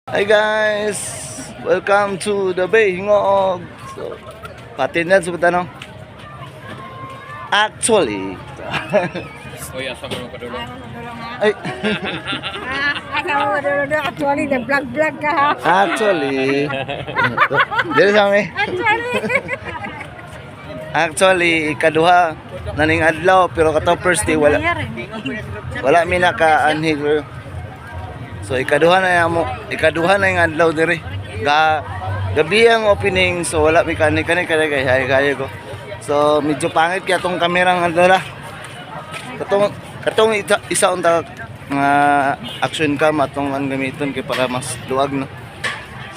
Hi guys! Welcome to the Bay Hingog. So, patindan sa tanong. Actually, Oy, asa mo padulong? ay, Actually, nag-vlog-vlog ka ha? actually, dili sa amin. Actually, ikaduha naning adlaw pero kato first day wala mi naka-anhig. So ikaduha na yung adlaw dire. Gabi ang opening so wala mi kani kaya ko. So medyo pangit kaya tong kamerang adlaw la. Katong isa unta nga action cam atong ang gamiton kay para mas luwag no.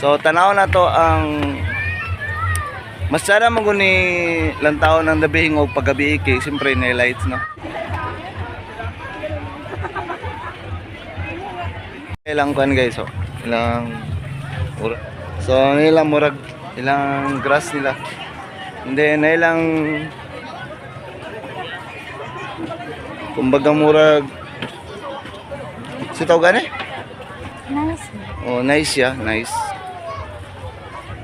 So tanaw na to ang mas sana mo ni lantaw ng dabihing o paggabi kay siyempre na lights no. Ilang kan guys so ilang murag ilang grass nila. And then ilang kumbaga murag sitaw gani? Nice. Oh, nice ya, nice.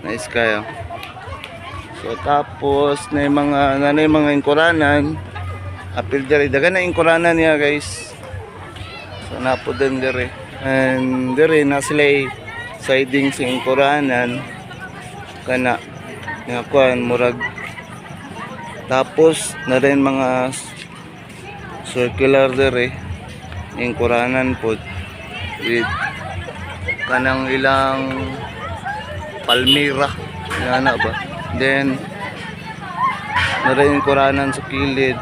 Nice kayo. So tapos na yung mga ingkuranan. Apil diri dagan na ingkuranan niya guys. So napo din diri. And diri na sila siding sa ingkuranan kana nga kuan murag. Tapos na rin mga circular diri ingkuranan pod with kanang ilang palmira nga ba. Then na rin yung kuranan sa kilid.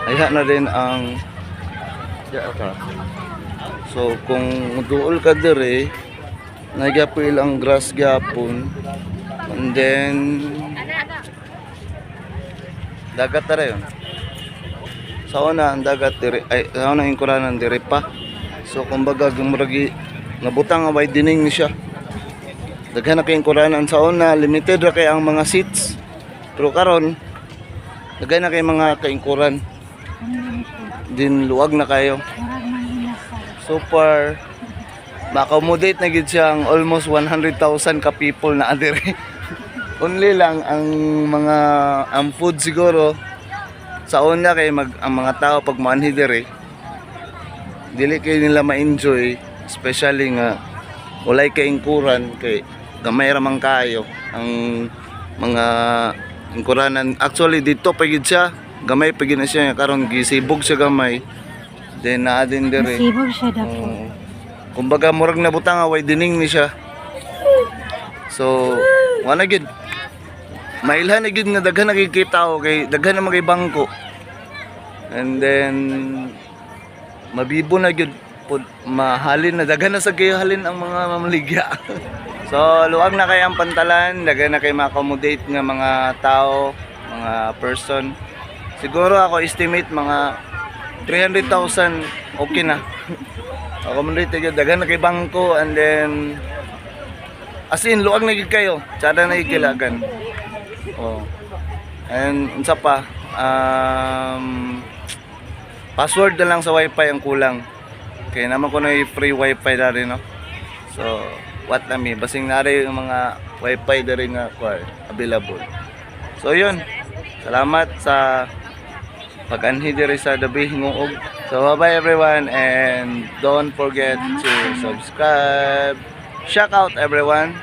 Ayha na rin ang so kung duol ka dire nagyapo ilang grass gyapon. And then dagat tara yun sa una ang dagat dire ay sa una yung kuranan dire pa. So kumbaga gumuragi nabutang nga widening ni siya. Daghan na kayong kuranan sa una, limited ra kay ang mga seats. Pero karon daghan na kayong mga kaingkuran. Din luwag na kayo. So far ma-accommodate na gid siyang almost 100,000 ka people na adire. Only lang ang food siguro sa una kay ang mga tao pag manhi dire dili kay nila ma-enjoy, especially nga walay kaingkuran kay gamay ra man kayo ang mga ingkuranan. Actually dito pagid siya gamay pagid na siya karon gisibog siya gamay. Then naa din dire Sibog siya dapo. kumbaga murag nabutang away dining ni siya. So wala gid mailhan na gid nga daghan na gid kay tao kay daghan na magay bangko. And then mabibo na gid pod mahalin na daghan na sa halin ang mga mamaligya. So luwag na kay ang pantalan, daghan na kay ma-accommodate nga mga tao, mga person. Siguro ako estimate mga 300,000 okay na. Accommodate gid daghan na kay bangko. And then as in luwag na gid kayo, tsada na ikilagan. Oh. And unsa pa password na lang sa wifi ang kulang. Kaya naman ko na free wifi na rin, no? So, what na mi? Basing nari yung mga wifi na rin nga available. So, yun. Salamat sa pag-anhi diri sa Dabi Hingog. So, bye-bye everyone and don't forget to subscribe. Shout out everyone.